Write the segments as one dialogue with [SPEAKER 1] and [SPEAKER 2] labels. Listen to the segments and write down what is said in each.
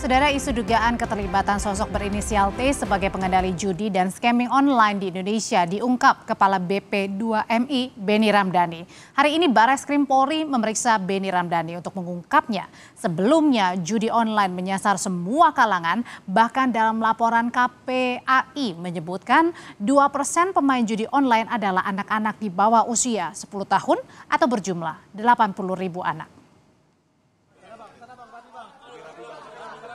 [SPEAKER 1] Saudara, isu dugaan keterlibatan sosok berinisial T sebagai pengendali judi dan scamming online di Indonesia diungkap Kepala BP2MI Benny Ramdhani. Hari ini Barreskrim Polri memeriksa Benny Ramdhani untuk mengungkapnya. Sebelumnya judi online menyasar semua kalangan, bahkan dalam laporan KPAI menyebutkan 2% pemain judi online adalah anak-anak di bawah usia 10 tahun atau berjumlah 80.000 anak.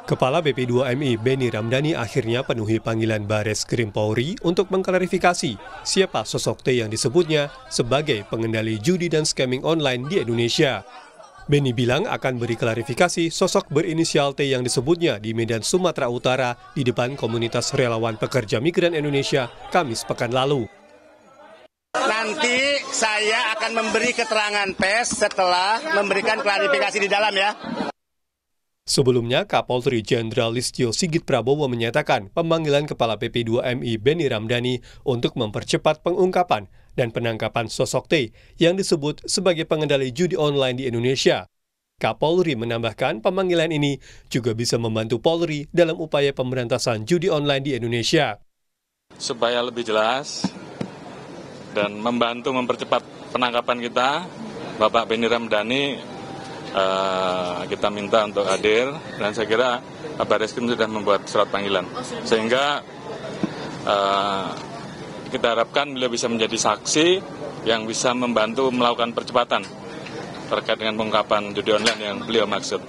[SPEAKER 2] Kepala BP2MI Benny Ramdhani akhirnya penuhi panggilan Barreskrim Polri untuk mengklarifikasi siapa sosok T yang disebutnya sebagai pengendali judi dan scamming online di Indonesia. Benny bilang akan beri klarifikasi sosok berinisial T yang disebutnya di Medan, Sumatera Utara di depan komunitas relawan pekerja migran Indonesia Kamis pekan lalu.
[SPEAKER 3] Nanti saya akan memberi keterangan pers setelah memberikan klarifikasi di dalam ya.
[SPEAKER 2] Sebelumnya, Kapolri Jenderal Listio Sigit Prabowo menyatakan pemanggilan Kepala BP2MI Benny Ramdhani untuk mempercepat pengungkapan dan penangkapan sosok T yang disebut sebagai pengendali judi online di Indonesia. Kapolri menambahkan pemanggilan ini juga bisa membantu Polri dalam upaya pemberantasan judi online di Indonesia.
[SPEAKER 4] Supaya lebih jelas dan membantu mempercepat penangkapan kita, Bapak Benny Ramdhani kita minta untuk hadir, dan saya kira Barreskrim sudah membuat surat panggilan, sehingga kita harapkan beliau bisa menjadi saksi yang bisa membantu melakukan percepatan terkait dengan pengungkapan judi online yang beliau maksud.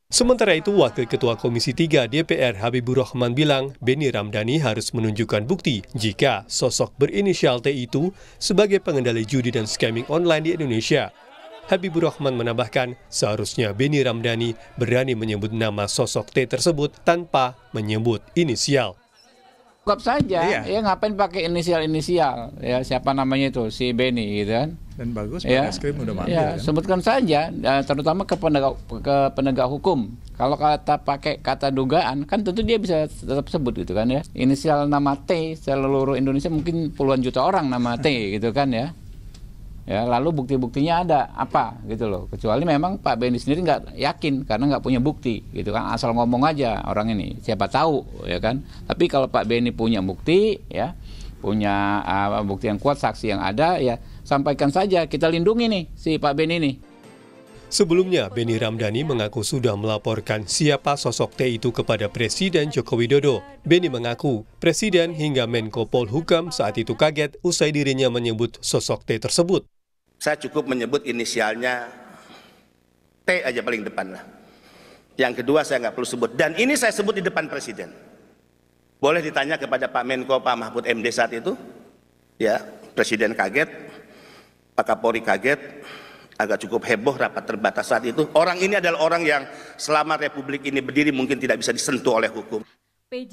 [SPEAKER 2] Sementara itu, Wakil Ketua Komisi 3 DPR Habibur Rahman bilang Benny Ramdhani harus menunjukkan bukti jika sosok berinisial T itu sebagai pengendali judi dan scamming online di Indonesia. Habibur Rahman menambahkan seharusnya Benny Ramdhani berani menyebut nama sosok T tersebut tanpa menyebut inisial.
[SPEAKER 5] Cukup saja, ya ngapain pakai inisial, ya siapa namanya itu, si Benny gitu kan.
[SPEAKER 6] Dan bagus,
[SPEAKER 5] ya,
[SPEAKER 6] Barreskrim udah manggil
[SPEAKER 5] ya,
[SPEAKER 6] kan?
[SPEAKER 5] Sebutkan saja, terutama ke penegak hukum. Kalau kata pakai kata dugaan, kan tentu dia bisa tetap sebut gitu kan ya. Inisial nama T, seluruh Indonesia mungkin puluhan juta orang nama T gitu kan ya. Ya, lalu bukti-buktinya ada apa gitu loh. Kecuali memang Pak Benny sendiri nggak yakin karena nggak punya bukti gitu kan, asal ngomong aja orang ini. Siapa tahu ya kan. Tapi kalau Pak Benny punya bukti ya, punya bukti yang kuat, saksi yang ada ya, sampaikan saja, kita lindungi nih si Pak Benny ini.
[SPEAKER 2] Sebelumnya, Benny Ramdhani mengaku sudah melaporkan siapa sosok T itu kepada Presiden Joko Widodo. Benny mengaku Presiden hingga Menko Polhukam saat itu kaget usai dirinya menyebut sosok T tersebut.
[SPEAKER 3] Saya cukup menyebut inisialnya T aja paling depan lah. Yang kedua saya nggak perlu sebut. Dan ini saya sebut di depan Presiden. Boleh ditanya kepada Pak Menko, Pak Mahfud MD saat itu. Ya, Presiden kaget, Pak Kapolri kaget, agak cukup heboh rapat terbatas saat itu. Orang ini adalah orang yang selama Republik ini berdiri mungkin tidak bisa disentuh oleh hukum.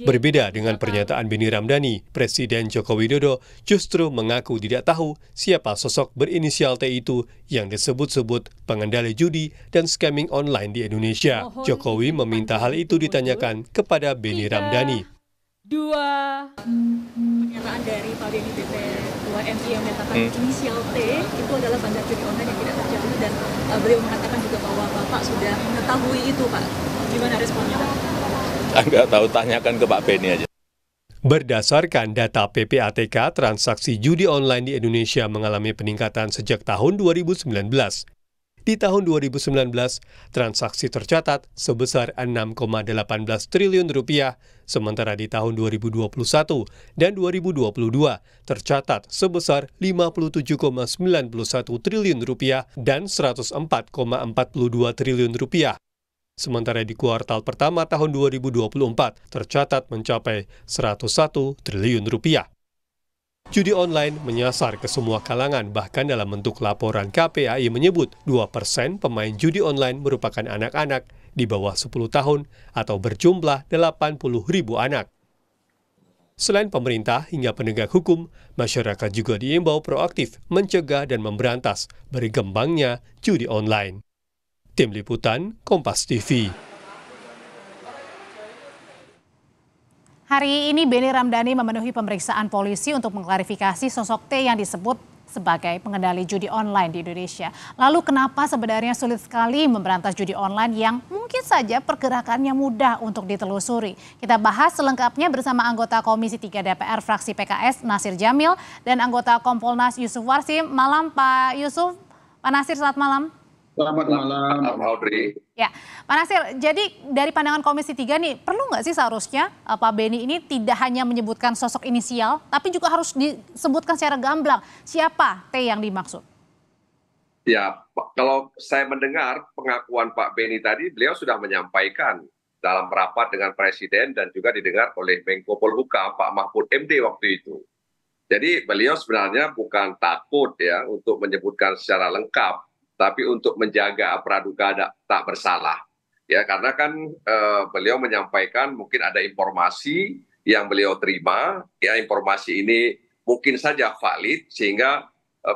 [SPEAKER 2] Berbeda dengan pernyataan Benny Ramdhani, Presiden Joko Widodo justru mengaku tidak tahu siapa sosok berinisial T itu yang disebut-sebut pengendali judi dan scamming online di Indonesia. Jokowi meminta hal itu ditanyakan kepada Benny Ramdhani.
[SPEAKER 7] Pernyataan dari Pak Benny BP2MI yang menyatakan inisial T itu adalah bandar judi online yang tidak terjadi, dan beliau mengatakan juga bahwa Bapak sudah mengetahui itu, Pak. Gimana responnya, Pak?
[SPEAKER 8] Nggak tahu, tanyakan ke Pak Benny aja.
[SPEAKER 2] Berdasarkan data PPATK, transaksi judi online di Indonesia mengalami peningkatan sejak tahun 2019. Di tahun 2019, transaksi tercatat sebesar 6,18 triliun rupiah, sementara di tahun 2021 dan 2022 tercatat sebesar 57,91 triliun rupiah dan 104,42 triliun rupiah. Sementara di kuartal pertama tahun 2024 tercatat mencapai 101 triliun rupiah. Judi online menyasar ke semua kalangan, bahkan dalam bentuk laporan KPAI menyebut 2% pemain judi online merupakan anak-anak di bawah 10 tahun atau berjumlah 80.000 anak. Selain pemerintah hingga penegak hukum, masyarakat juga diimbau proaktif mencegah dan memberantas berkembangnya judi online. Tim Liputan, Kompas TV.
[SPEAKER 1] Hari ini Benny Ramdhani memenuhi pemeriksaan polisi untuk mengklarifikasi sosok T yang disebut sebagai pengendali judi online di Indonesia. Lalu kenapa sebenarnya sulit sekali memberantas judi online yang mungkin saja pergerakannya mudah untuk ditelusuri? Kita bahas selengkapnya bersama anggota Komisi 3 DPR fraksi PKS Nasir Jamil dan anggota Kompolnas Yusuf Warsim. Malam Pak Yusuf. Pak Nasir, selamat malam.
[SPEAKER 6] Selamat malam, Audrey.
[SPEAKER 1] Ya, Pak Nasir, jadi dari pandangan Komisi 3 nih, perlu nggak sih seharusnya Pak Beni ini tidak hanya menyebutkan sosok inisial, tapi juga harus disebutkan secara gamblang siapa T yang dimaksud?
[SPEAKER 6] Ya, kalau saya mendengar pengakuan Pak Beni tadi, beliau sudah menyampaikan dalam rapat dengan Presiden dan juga didengar oleh Menko Polhukam Pak Mahfud MD waktu itu. Jadi beliau sebenarnya bukan takut ya untuk menyebutkan secara lengkap, tapi untuk menjaga praduga tak bersalah. Ya, karena kan beliau menyampaikan mungkin ada informasi yang beliau terima, ya informasi ini mungkin saja valid sehingga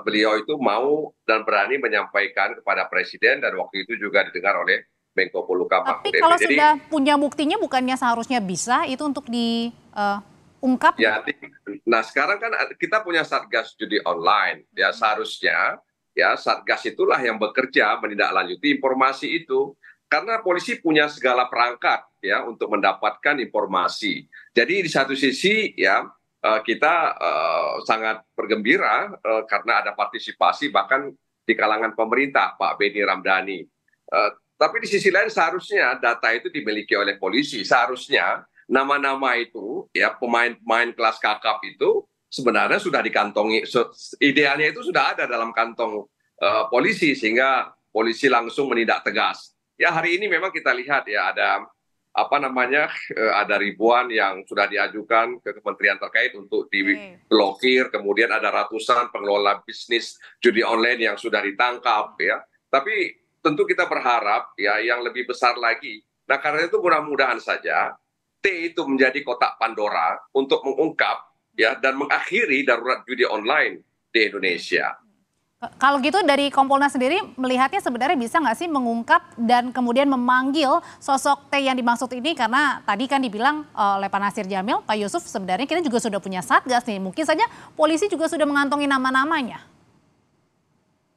[SPEAKER 6] beliau itu mau dan berani menyampaikan kepada Presiden dan waktu itu juga didengar oleh Menko Polhukam.
[SPEAKER 1] Tapi kalau sudah punya buktinya bukannya seharusnya bisa itu untuk diungkap?
[SPEAKER 6] Ya, nah sekarang kan kita punya Satgas Judi Online, ya seharusnya ya Satgas itulah yang bekerja menindaklanjuti informasi itu karena polisi punya segala perangkat ya untuk mendapatkan informasi. Jadi di satu sisi ya kita sangat bergembira karena ada partisipasi bahkan di kalangan pemerintah Pak Beni Ramdhani. Tapi di sisi lain seharusnya data itu dimiliki oleh polisi. Seharusnya nama-nama itu ya pemain-pemain kelas kakap itu sebenarnya sudah dikantongi, idealnya itu sudah ada dalam kantong polisi sehingga polisi langsung menindak tegas. Ya hari ini memang kita lihat ya ada ada ribuan yang sudah diajukan ke kementerian terkait untuk diblokir, kemudian ada ratusan pengelola bisnis judi online yang sudah ditangkap ya. Tapi tentu kita berharap ya yang lebih besar lagi. Nah karena itu mudah-mudahan saja T itu menjadi kotak Pandora untuk mengungkap ya dan mengakhiri darurat judi online di Indonesia.
[SPEAKER 1] Kalau gitu dari Kompolnas sendiri melihatnya sebenarnya bisa nggak sih mengungkap dan kemudian memanggil sosok T yang dimaksud ini, karena tadi kan dibilang oleh Pak Nasir Jamil, Pak Yusuf sebenarnya kita juga sudah punya Satgas nih, mungkin saja polisi juga sudah mengantongi nama-namanya.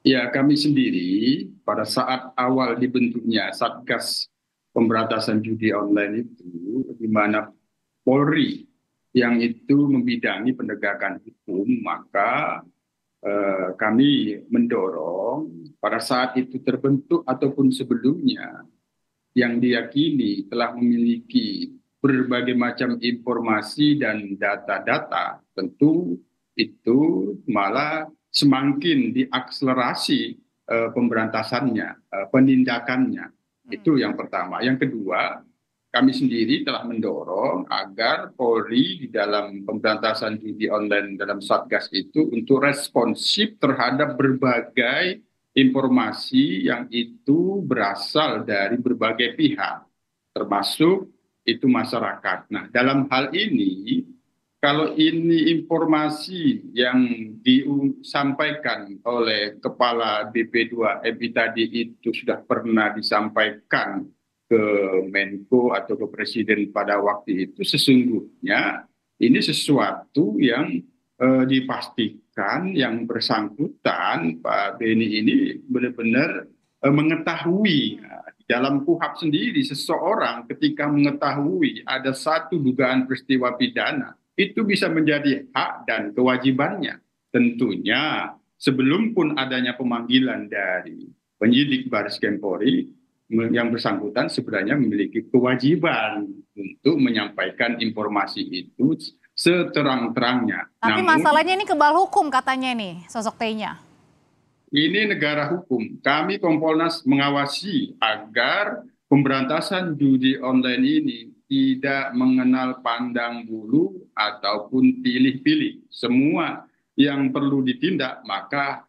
[SPEAKER 9] Ya, kami sendiri pada saat awal dibentuknya Satgas Pemberantasan Judi Online itu, di mana Polri yang itu membidangi penegakan hukum, maka kami mendorong pada saat itu terbentuk ataupun sebelumnya yang diyakini telah memiliki berbagai macam informasi dan data-data, tentu itu malah semakin diakselerasi pemberantasannya, penindakannya. Itu yang pertama. Yang kedua, kami sendiri telah mendorong agar Polri di dalam pemberantasan judi online dalam Satgas itu untuk responsif terhadap berbagai informasi yang itu berasal dari berbagai pihak, termasuk itu masyarakat. Nah, dalam hal ini, kalau ini informasi yang disampaikan oleh Kepala BP2MI tadi itu sudah pernah disampaikan ke Menko atau ke Presiden pada waktu itu, sesungguhnya ini sesuatu yang dipastikan yang bersangkutan Pak Beni ini benar-benar mengetahui. Di dalam KUHP sendiri seseorang ketika mengetahui ada satu dugaan peristiwa pidana itu bisa menjadi hak dan kewajibannya. Tentunya sebelum pun adanya pemanggilan dari penyidik Baris Krim Polri, yang bersangkutan sebenarnya memiliki kewajiban untuk menyampaikan informasi itu seterang-terangnya.
[SPEAKER 1] Tapi masalahnya ini kebal hukum katanya nih sosok T-nya.
[SPEAKER 9] Ini negara hukum. Kami Kompolnas mengawasi agar pemberantasan judi online ini tidak mengenal pandang bulu ataupun pilih-pilih. Semua yang perlu ditindak maka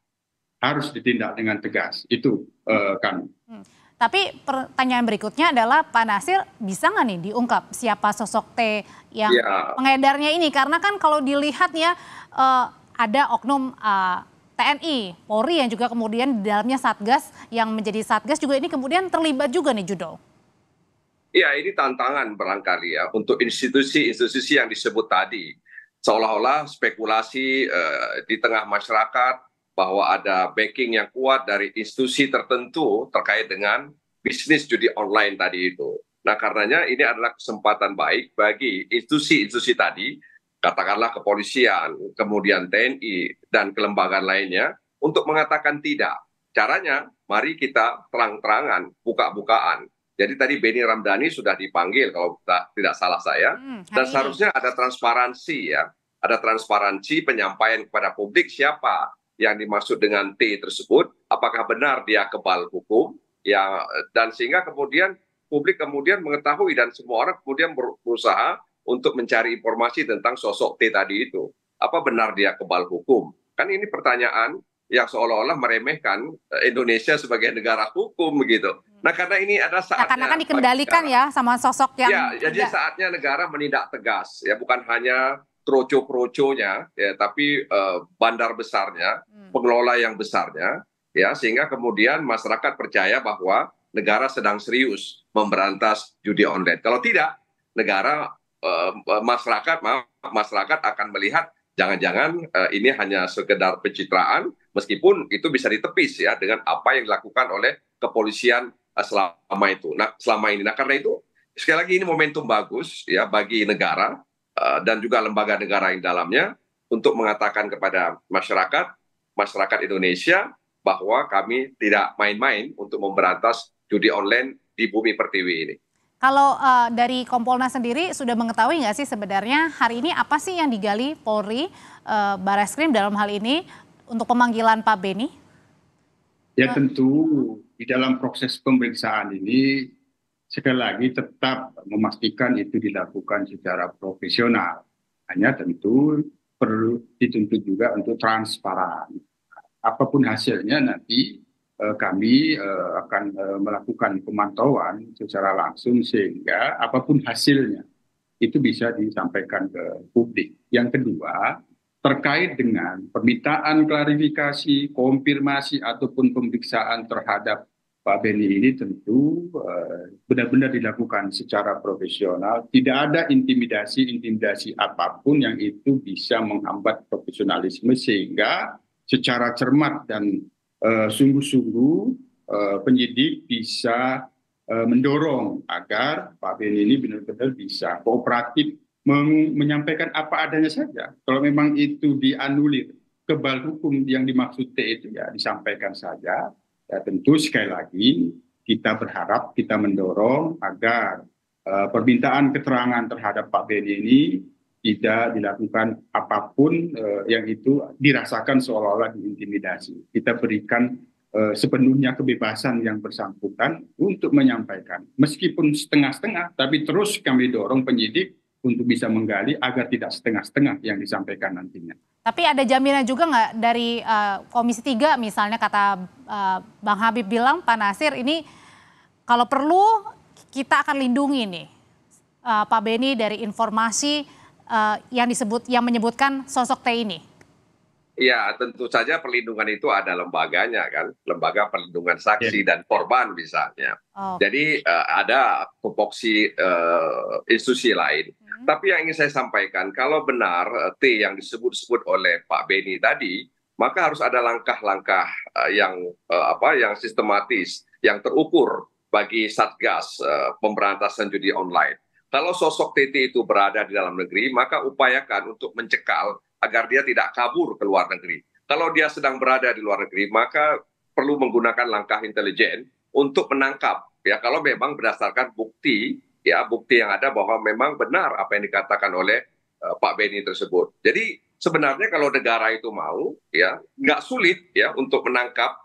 [SPEAKER 9] harus ditindak dengan tegas. Itu kami.
[SPEAKER 1] Tapi pertanyaan berikutnya adalah Pak Nasir, bisa nggak nih diungkap siapa sosok T yang pengedarnya ini? Karena kan kalau dilihat ya ada oknum TNI, Polri yang juga kemudian di dalamnya Satgas yang menjadi Satgas juga ini kemudian terlibat juga nih Judo.
[SPEAKER 6] Ya, ini tantangan barangkali ya untuk institusi-institusi yang disebut tadi. Seolah-olah spekulasi di tengah masyarakat bahwa ada backing yang kuat dari institusi tertentu terkait dengan bisnis judi online tadi itu. Nah, karenanya ini adalah kesempatan baik bagi institusi-institusi tadi, katakanlah kepolisian, kemudian TNI, dan kelembagaan lainnya, untuk mengatakan tidak. Caranya, mari kita terang-terangan, buka-bukaan. Jadi tadi Benny Ramdhani sudah dipanggil, kalau tidak salah saya, dan seharusnya ada transparansi ya, ada transparansi penyampaian kepada publik siapa yang dimaksud dengan T tersebut, apakah benar dia kebal hukum, ya, dan sehingga kemudian publik kemudian mengetahui dan semua orang kemudian berusaha untuk mencari informasi tentang sosok T tadi itu. Apa benar dia kebal hukum? Kan ini pertanyaan yang seolah-olah meremehkan Indonesia sebagai negara hukum begitu. Nah, karena ini ada saatnya.
[SPEAKER 1] Karena kan dikendalikan ya sama sosok yang.
[SPEAKER 6] Ya, jadi saatnya negara menindak tegas ya, bukan hanya kroco-kroconya ya, tapi bandar besarnya, pengelola yang besarnya ya, sehingga kemudian masyarakat percaya bahwa negara sedang serius memberantas judi online. Kalau tidak, negara masyarakat akan melihat jangan-jangan ini hanya sekedar pencitraan, meskipun itu bisa ditepis ya dengan apa yang dilakukan oleh kepolisian selama itu. Nah, selama ini. Nah, karena itu sekali lagi ini momentum bagus ya bagi negara dan juga lembaga negara yang dalamnya untuk mengatakan kepada masyarakat Indonesia bahwa kami tidak main-main untuk memberantas judi online di bumi pertiwi ini.
[SPEAKER 1] Kalau dari Kompolnas sendiri sudah mengetahui nggak sih sebenarnya hari ini apa sih yang digali Polri, Barreskrim dalam hal ini untuk pemanggilan Pak Benny?
[SPEAKER 9] Ya tentu di dalam proses pemeriksaan ini sekali lagi tetap memastikan itu dilakukan secara profesional. Hanya tentu perlu dituntut juga untuk transparan. Apapun hasilnya nanti kami akan melakukan pemantauan secara langsung sehingga apapun hasilnya itu bisa disampaikan ke publik. Yang kedua, terkait dengan permintaan klarifikasi, konfirmasi ataupun pemeriksaan terhadap Pak Benny ini tentu benar-benar dilakukan secara profesional. Tidak ada intimidasi apapun yang itu bisa menghambat profesionalisme sehingga secara cermat dan sungguh-sungguh penyidik bisa mendorong agar Pak Benny ini benar-benar bisa kooperatif menyampaikan apa adanya saja. Kalau memang itu dianulir kebal hukum yang dimaksud T itu ya disampaikan saja. Ya tentu sekali lagi kita berharap, kita mendorong agar permintaan keterangan terhadap Pak Benny ini tidak dilakukan apapun yang itu dirasakan seolah-olah diintimidasi. Kita berikan sepenuhnya kebebasan yang bersangkutan untuk menyampaikan. Meskipun setengah-setengah, tapi terus kami dorong penyidik untuk bisa menggali agar tidak setengah-setengah yang disampaikan nantinya.
[SPEAKER 1] Tapi ada jaminan juga nggak dari Komisi 3 misalnya kata Bang Habib bilang, Pak Nasir ini kalau perlu kita akan lindungi nih Pak Benny dari informasi yang menyebutkan sosok T ini?
[SPEAKER 6] Ya, tentu saja perlindungan itu ada lembaganya kan, lembaga perlindungan saksi dan korban misalnya. Jadi ada tupoksi institusi lain. Tapi yang ingin saya sampaikan, kalau benar T yang disebut-sebut oleh Pak Benny tadi, maka harus ada langkah-langkah yang sistematis, yang terukur bagi Satgas pemberantasan judi online. Kalau sosok TT itu berada di dalam negeri, maka upayakan untuk mencekal agar dia tidak kabur ke luar negeri. Kalau dia sedang berada di luar negeri, maka perlu menggunakan langkah intelijen untuk menangkap. Ya, kalau memang berdasarkan bukti yang ada bahwa memang benar apa yang dikatakan oleh Pak Benny tersebut. Jadi sebenarnya kalau negara itu mau, ya nggak sulit ya untuk menangkap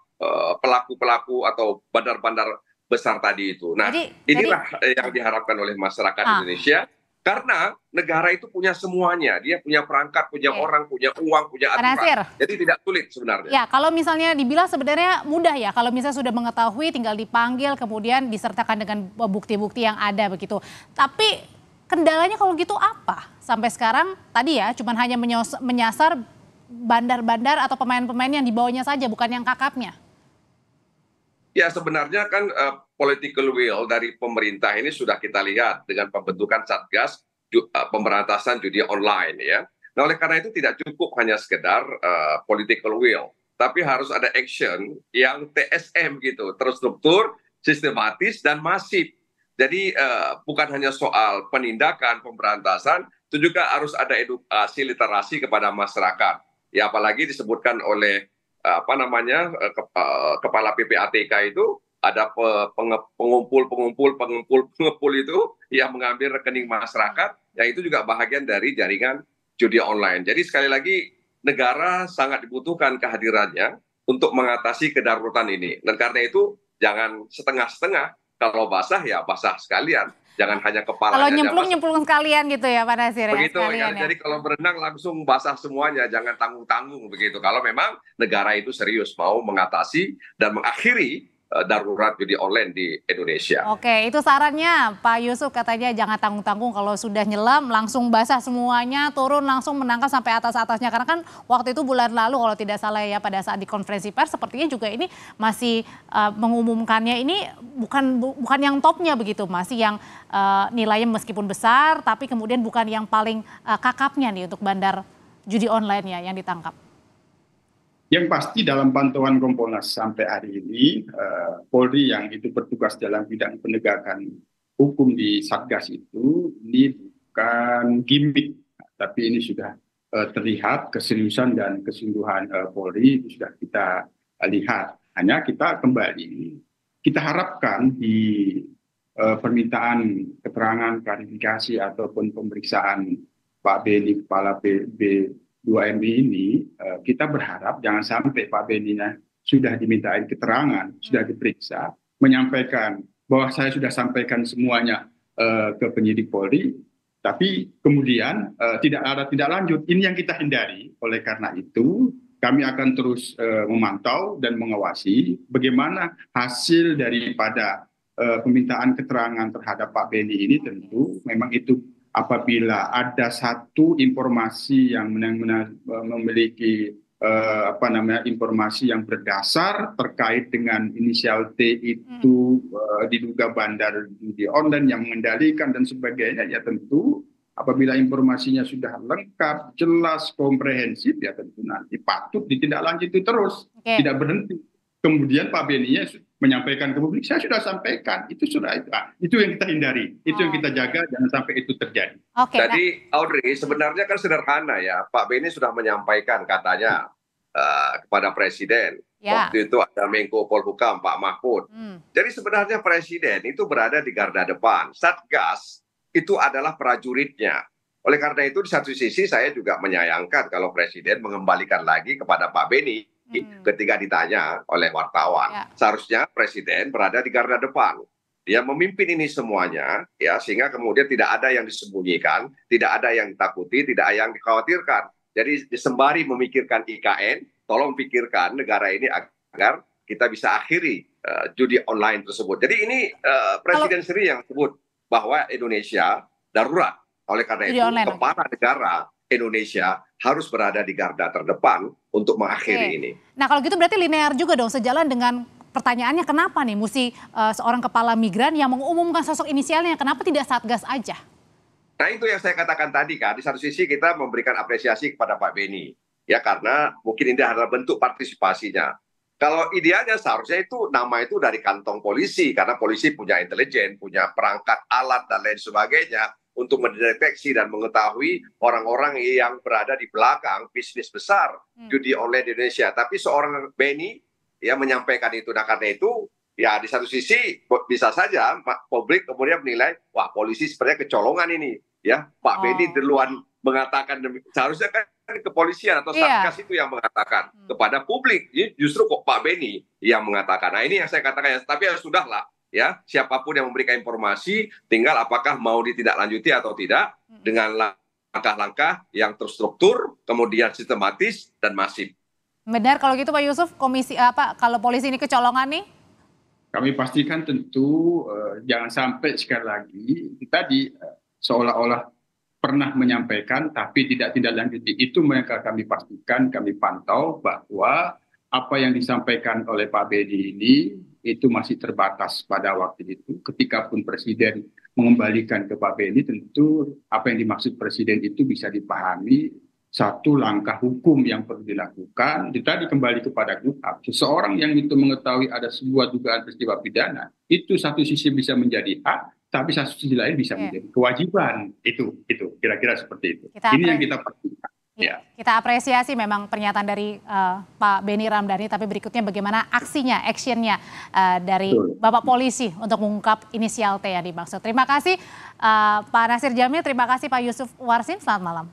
[SPEAKER 6] pelaku-pelaku atau bandar-bandar besar tadi itu. Nah, inilah yang diharapkan oleh masyarakat Indonesia, karena negara itu punya semuanya. Dia punya perangkat, punya orang, punya uang, punya aturan. Jadi tidak sulit sebenarnya.
[SPEAKER 1] Ya, kalau misalnya dibilang sebenarnya mudah ya, kalau misalnya sudah mengetahui tinggal dipanggil, kemudian disertakan dengan bukti-bukti yang ada begitu. Tapi kendalanya kalau gitu apa? Sampai sekarang tadi ya, cuman hanya menyasar bandar-bandar atau pemain-pemain yang dibawanya saja, bukan yang kakapnya.
[SPEAKER 6] Ya, sebenarnya kan political will dari pemerintah ini sudah kita lihat dengan pembentukan Satgas pemberantasan judi online ya. Nah, oleh karena itu tidak cukup hanya sekedar political will. tapi harus ada action yang TSM gitu, terstruktur, sistematis, dan masif. Jadi bukan hanya soal penindakan, pemberantasan, itu juga harus ada edukasi literasi kepada masyarakat. Ya apalagi disebutkan oleh kepala PPATK itu ada pengumpul itu yang mengambil rekening masyarakat, yang itu juga bahagian dari jaringan judi online. Jadi sekali lagi negara sangat dibutuhkan kehadirannya untuk mengatasi kedaruratan ini. Dan karena itu jangan setengah-setengah. Kalau basah ya basah sekalian. Jangan hanya kepalanya.
[SPEAKER 1] Kalau nyemplung sekalian gitu ya Pak Nasir.
[SPEAKER 6] Begitu ya. Jadi kalau berenang langsung basah semuanya. Jangan tanggung-tanggung begitu. Kalau memang negara itu serius mau mengatasi dan mengakhiri darurat judi online di Indonesia.
[SPEAKER 1] Oke, itu sarannya Pak Yusuf, katanya jangan tanggung-tanggung, kalau sudah nyelam langsung basah semuanya, turun langsung menangkap sampai atas-atasnya. Karena kan waktu itu bulan lalu kalau tidak salah ya, pada saat di konferensi pers sepertinya juga ini masih mengumumkannya ini bukan yang topnya begitu, masih yang nilainya meskipun besar tapi kemudian bukan yang paling kakapnya nih untuk bandar judi online ya yang ditangkap.
[SPEAKER 9] Yang pasti dalam pantauan Kompolnas sampai hari ini, Polri yang itu bertugas dalam bidang penegakan hukum di Satgas itu, ini bukan gimmick, tapi ini sudah terlihat keseriusan dan kesungguhan Polri, itu sudah kita lihat. Hanya kita kembali, kita harapkan di permintaan keterangan, klarifikasi ataupun pemeriksaan Pak Beni, Kepala B2MI ini, kita berharap jangan sampai Pak Beni-nya sudah dimintain keterangan, sudah diperiksa, menyampaikan bahwa saya sudah sampaikan semuanya ke penyidik Polri, tapi kemudian tidak ada tindak lanjut. Ini yang kita hindari. Oleh karena itu, kami akan terus memantau dan mengawasi bagaimana hasil daripada permintaan keterangan terhadap Pak Beni ini. Tentu memang itu apabila ada satu informasi yang memiliki informasi yang berdasar terkait dengan inisial T itu diduga bandar judi online yang mengendalikan dan sebagainya, ya tentu apabila informasinya sudah lengkap, jelas, komprehensif, ya tentu nanti patut ditindaklanjuti terus, tidak berhenti. Kemudian Pak Beni menyampaikan ke publik, saya sudah sampaikan, itu sudah itu yang kita hindari, itu yang kita jaga, jangan sampai itu terjadi.
[SPEAKER 6] Jadi Audrey, sebenarnya kan sederhana ya, Pak Beni sudah menyampaikan katanya kepada Presiden. Waktu itu ada Menko Polhukam Pak Mahfud. Jadi sebenarnya Presiden itu berada di garda depan. Satgas itu adalah prajuritnya. Oleh karena itu di satu sisi saya juga menyayangkan kalau Presiden mengembalikan lagi kepada Pak Beni ketika ditanya oleh wartawan. Seharusnya Presiden berada di garda depan. Dia memimpin ini semuanya, ya, sehingga kemudian tidak ada yang disembunyikan, tidak ada yang ditakuti, tidak ada yang dikhawatirkan. Jadi sembari memikirkan IKN, tolong pikirkan negara ini agar kita bisa akhiri judi online tersebut. Jadi ini Presiden sendiri yang sebut bahwa Indonesia darurat. Oleh karena itu, kepala negara Indonesia harus berada di garda terdepan untuk mengakhiri ini.
[SPEAKER 1] Nah kalau gitu berarti linear juga dong, sejalan dengan pertanyaannya kenapa nih mesti seorang kepala migran yang mengumumkan sosok inisialnya, kenapa tidak Satgas aja?
[SPEAKER 6] Nah itu yang saya katakan tadi kan, di satu sisi kita memberikan apresiasi kepada Pak Beni, ya karena mungkin ini adalah bentuk partisipasinya. Kalau idealnya seharusnya itu nama itu dari kantong polisi, karena polisi punya intelijen, punya perangkat alat dan lain sebagainya untuk mendeteksi dan mengetahui orang-orang yang berada di belakang bisnis besar judi online di Indonesia. Tapi seorang Beni ya menyampaikan itu. Nah karena itu ya di satu sisi bisa saja publik kemudian menilai wah polisi sepertinya kecolongan ini ya. Pak Beni duluan mengatakan, seharusnya kan kepolisian atau Satgas itu yang mengatakan kepada publik, justru kok Pak Beni yang mengatakan. Nah ini yang saya katakan ya, tapi ya sudahlah ya, siapapun yang memberikan informasi tinggal apakah mau ditindaklanjuti atau tidak dengan langkah-langkah yang terstruktur, kemudian sistematis dan masif.
[SPEAKER 1] Benar kalau gitu Pak Yusuf, kalau polisi ini kecolongan nih?
[SPEAKER 9] Kami pastikan tentu jangan sampai sekali lagi tadi seolah-olah pernah menyampaikan tapi tidak lanjuti. Itu mereka kami pastikan, kami pantau bahwa apa yang disampaikan oleh Pak Beni ini itu masih terbatas pada waktu itu. Ketika pun Presiden mengembalikan ke Pak Beni, tentu apa yang dimaksud Presiden itu bisa dipahami satu langkah hukum yang perlu dilakukan. Tadi kembali kepada KUHP, seseorang yang itu mengetahui ada sebuah dugaan peristiwa pidana, itu satu sisi bisa menjadi hak, tapi satu sisi lain bisa menjadi kewajiban. Itu kira-kira seperti itu. Ini yang kita perlukan.
[SPEAKER 1] Ya. Kita apresiasi memang pernyataan dari Pak Benny Ramdhani, tapi berikutnya bagaimana actionnya dari Bapak Polisi untuk mengungkap inisial T yang dimaksud. Terima kasih Pak Nasir Jamil, terima kasih Pak Yusuf Warsim, selamat malam.